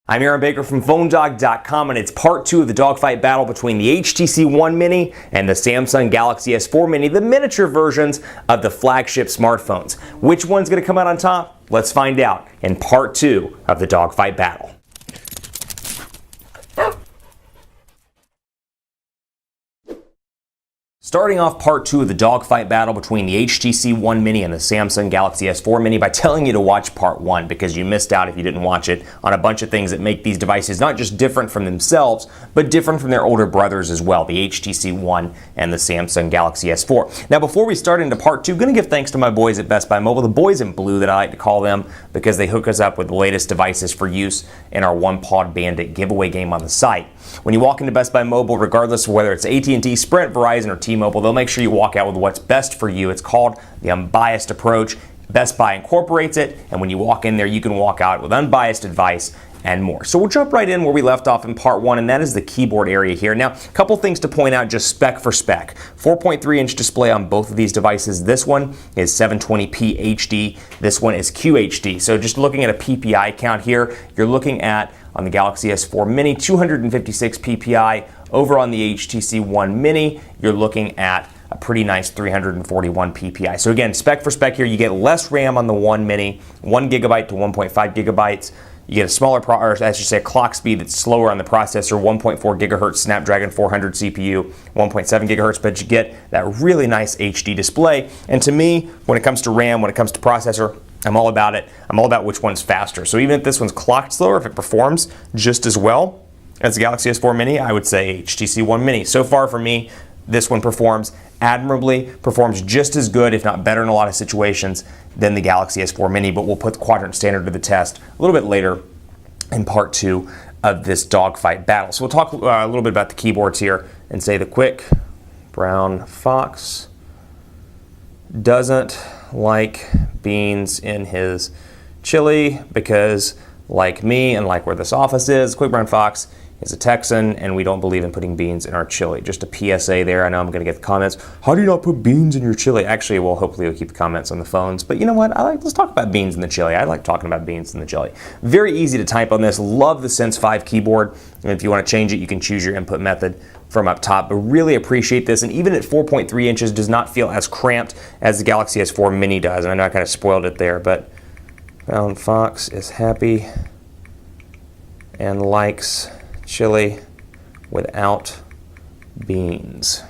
I'm Aaron Baker from PhoneDog.com, and it's part 2 of the dogfight battle between the HTC One Mini and the Samsung Galaxy S4 Mini, the miniature versions of the flagship smartphones. Which one's going to come out on top? Let's find out in part 2 of the dogfight battle. Starting off part 2 of the dogfight battle between the HTC One Mini and the Samsung Galaxy S4 Mini by telling you to watch part 1 because you missed out if you didn't watch it on a bunch of things that make these devices not just different from themselves, but different from their older brothers as well, the HTC One and the Samsung Galaxy S4. Now before we start into part 2, I'm going to give thanks to my boys at Best Buy Mobile, the boys in blue that I like to call them, because they hook us up with the latest devices for use in our One Pod Bandit giveaway game on the site. When you walk into Best Buy Mobile, regardless of whether it's AT&T, Sprint, Verizon, or T-Mobile, they'll make sure you walk out with what's best for you. It's called the unbiased approach. Best Buy incorporates it, and when you walk in there, you can walk out with unbiased advice and more. So we'll jump right in where we left off in part 1, and that is the keyboard area here. Now, a couple things to point out just spec for spec. 4.3-inch display on both of these devices. This one is 720p HD. This one is QHD. So just looking at a PPI count here, you're looking at, on the Galaxy S4 Mini, 256 PPI. Over on the HTC One Mini, you're looking at a pretty nice 341 PPI. So again, spec for spec here, you get less RAM on the One Mini, 1 gigabyte to 1.5 gigabytes. You get a smaller, or I should say, a clock speed that's slower on the processor, 1.4 gigahertz Snapdragon 400 CPU, 1.7 gigahertz, but you get that really nice HD display. And to me, when it comes to RAM, when it comes to processor, I'm all about it. I'm all about which one's faster. So even if this one's clocked slower, if it performs just as well as the Galaxy S4 Mini, I would say HTC One Mini. So far for me, this one performs admirably, performs just as good, if not better in a lot of situations, than the Galaxy S4 Mini, but we'll put the quadrant standard to the test a little bit later in part 2 of this dogfight battle. So we'll talk a little bit about the keyboards here and say the quick brown fox doesn't like beans in his chili because, like me and like where this office is, quick brown fox is a Texan, and we don't believe in putting beans in our chili. Just a PSA there. I know I'm going to get the comments. How do you not put beans in your chili? Actually, well, hopefully we'll keep the comments on the phones. But you know what? Let's talk about beans in the chili. I like talking about beans in the chili. Very easy to type on this. Love the Sense 5 keyboard. And if you want to change it, you can choose your input method from up top. But really appreciate this. And even at 4.3 inches, does not feel as cramped as the Galaxy S4 Mini does. And I know I kind of spoiled it there, but Brown Fox is happy and likes chili without beans.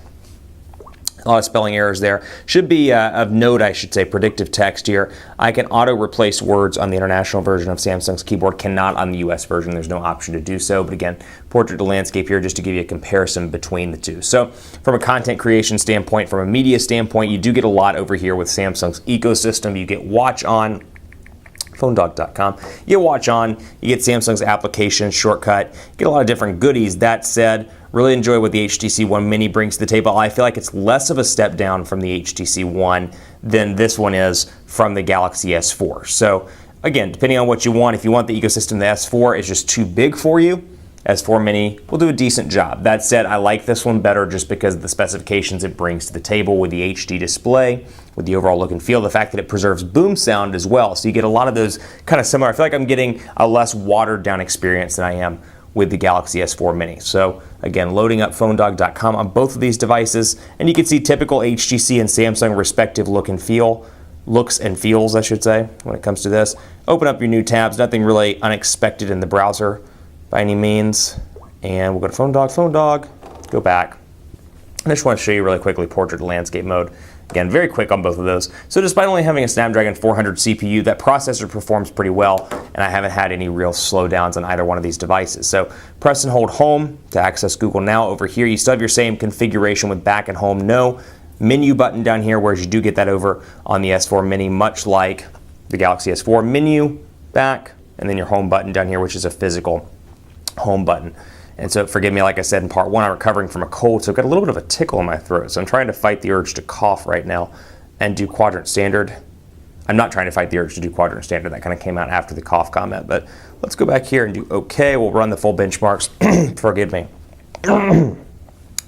A lot of spelling errors there. Should be of note, I should say, predictive text here. I can auto-replace words on the international version of Samsung's keyboard, cannot on the US version. There's no option to do so. But again, portrait to landscape here just to give you a comparison between the two. So from a content creation standpoint, from a media standpoint, you do get a lot over here with Samsung's ecosystem. You get Watch On, PhoneDog.com. You watch on, you get Samsung's application shortcut, you get a lot of different goodies. That said, really enjoy what the HTC One Mini brings to the table. I feel like it's less of a step down from the HTC One than this one is from the Galaxy S4. So again, depending on what you want, if you want the ecosystem, the S4 is just too big for you. S4 Mini will do a decent job. That said, I like this one better just because of the specifications it brings to the table with the HD display, with the overall look and feel, the fact that it preserves boom sound as well. So you get a lot of those kind of similar. I feel like I'm getting a less watered down experience than I am with the Galaxy S4 Mini. So again, loading up PhoneDog.com on both of these devices, and you can see typical HTC and Samsung respective looks and feels, I should say, when it comes to this. Open up your new tabs, nothing really unexpected in the browser by any means. And we'll go to PhoneDog, go back. I just want to show you really quickly portrait to landscape mode. Again, very quick on both of those. So despite only having a Snapdragon 400 CPU, that processor performs pretty well, and I haven't had any real slowdowns on either one of these devices. So press and hold home to access Google Now. Over here, you still have your same configuration with back and home. No menu button down here, whereas you do get that over on the S4 Mini, much like the Galaxy S4. Menu, back, and then your home button down here, which is a physical home button. And so forgive me, like I said in part 1, I'm recovering from a cold, so I've got a little bit of a tickle in my throat. So I'm trying to fight the urge to cough right now and do quadrant standard. I'm not trying to fight the urge to do quadrant standard. That kind of came out after the cough comment. But let's go back here and do OK. We'll run the full benchmarks. Forgive me. And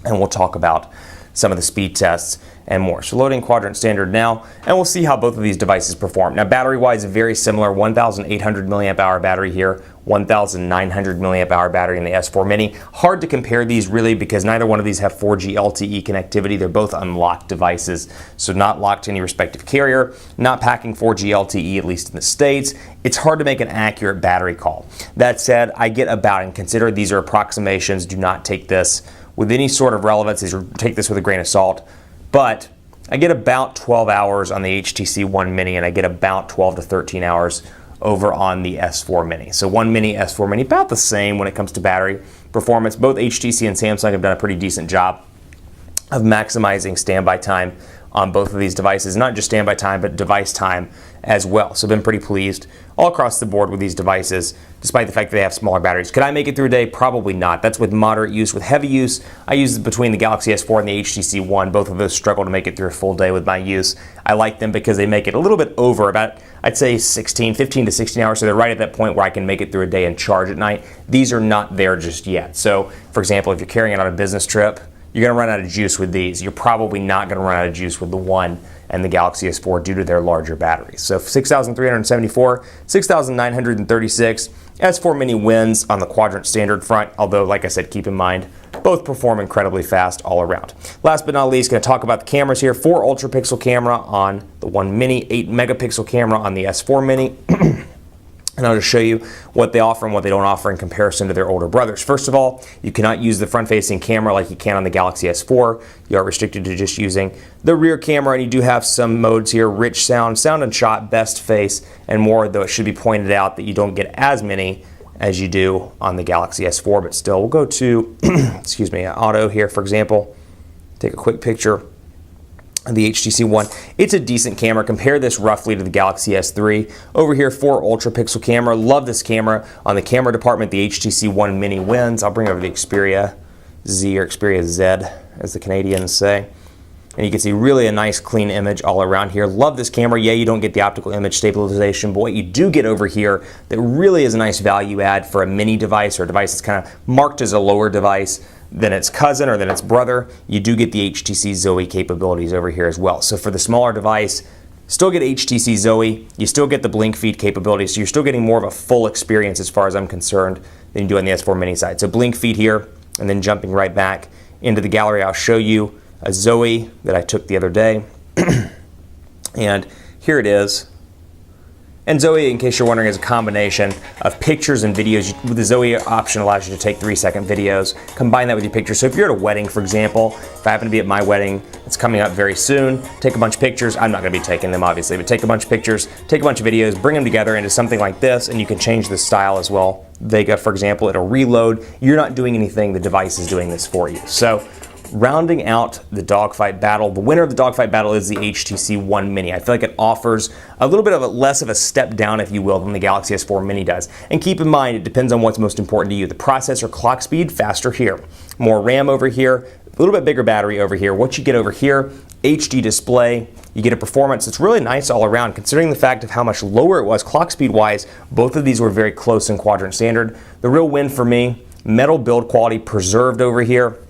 we'll talk about some of the speed tests, and more. So loading quadrant standard now, and we'll see how both of these devices perform. Now battery-wise, very similar, 1,800 milliamp hour battery here, 1,900 milliamp hour battery in the S4 Mini. Hard to compare these really because neither one of these have 4G LTE connectivity. They're both unlocked devices, so not locked to any respective carrier, not packing 4G LTE, at least in the States. It's hard to make an accurate battery call. That said, I get about, and consider these are approximations, do not take this with any sort of relevance, take this with a grain of salt, but I get about 12 hours on the HTC One Mini, and I get about 12 to 13 hours over on the S4 Mini. So One Mini, S4 Mini, about the same when it comes to battery performance. Both HTC and Samsung have done a pretty decent job of maximizing standby time on both of these devices, not just standby time, but device time as well. So I've been pretty pleased all across the board with these devices, despite the fact that they have smaller batteries. Could I make it through a day? Probably not. That's with moderate use. With heavy use, I use between the Galaxy S4 and the HTC One. Both of those struggle to make it through a full day with my use. I like them because they make it a little bit over, about, I'd say 15 to 16 hours, so they're right at that point where I can make it through a day and charge at night. These are not there just yet. So, for example, if you're carrying it on a business trip, you're going to run out of juice with these. You're probably not going to run out of juice with the One and the Galaxy S4 due to their larger batteries. So 6,374, 6,936. S4 Mini wins on the quadrant standard front, although, like I said, keep in mind, both perform incredibly fast all around. Last but not least, going to talk about the cameras here. 4 ultra pixel camera on the One Mini, 8 megapixel camera on the S4 Mini. And I'll just show you what they offer and what they don't offer in comparison to their older brothers. First of all, you cannot use the front-facing camera like you can on the Galaxy S4. You are restricted to just using the rear camera, and you do have some modes here: rich sound, sound and shot, best face, and more, though it should be pointed out that you don't get as many as you do on the Galaxy S4, but still. We'll go to, excuse me, auto here, for example. Take a quick picture of the HTC One. It's a decent camera. Compare this roughly to the Galaxy S3. Over here, 4 ultra pixel camera. Love this camera. On the camera department, the HTC One Mini wins. I'll bring over the Xperia Z, or Xperia Z, as the Canadians say. And you can see really a nice clean image all around here. Love this camera. Yeah, you don't get the optical image stabilization, but what you do get over here that really is a nice value add for a mini device, or a device that's kind of marked as a lower device than its cousin or than its brother, you do get the HTC Zoe capabilities over here as well. So for the smaller device, still get HTC Zoe, you still get the blink feed capabilities, so you're still getting more of a full experience as far as I'm concerned than you do on the S4 Mini side. So blink feed here, and then jumping right back into the gallery, I'll show you a Zoe that I took the other day. And here it is. And Zoe, in case you're wondering, is a combination of pictures and videos. The Zoe option allows you to take 3-second videos, combine that with your pictures. So if you're at a wedding, for example, if I happen to be at my wedding, it's coming up very soon, take a bunch of pictures. I'm not going to be taking them, obviously, but take a bunch of pictures, take a bunch of videos, bring them together into something like this, and you can change the style as well. Vega, for example, it'll reload. You're not doing anything, the device is doing this for you. So rounding out the dogfight battle, the winner of the dogfight battle is the HTC One Mini. I feel like it offers a little bit of less of a step down, if you will, than the Galaxy S4 Mini does. And keep in mind, it depends on what's most important to you. The processor clock speed, faster here. More RAM over here, a little bit bigger battery over here. What you get over here, HD display, you get a performance that's really nice all around, considering the fact of how much lower it was clock speed wise. Both of these were very close in quadrant standard. The real win for me, metal build quality preserved over here.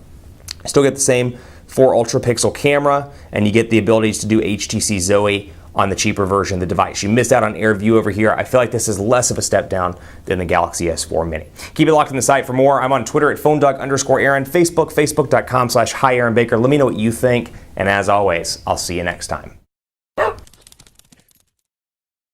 Still get the same 4 ultra pixel camera, and you get the abilities to do HTC Zoe on the cheaper version of the device. You missed out on Air View over here. I feel like this is less of a step down than the Galaxy S4 Mini. Keep it locked on the site for more. I'm on Twitter at PhoneDog_Aaron, Facebook, facebook.com/HiAaronBaker. Let me know what you think, and as always, I'll see you next time.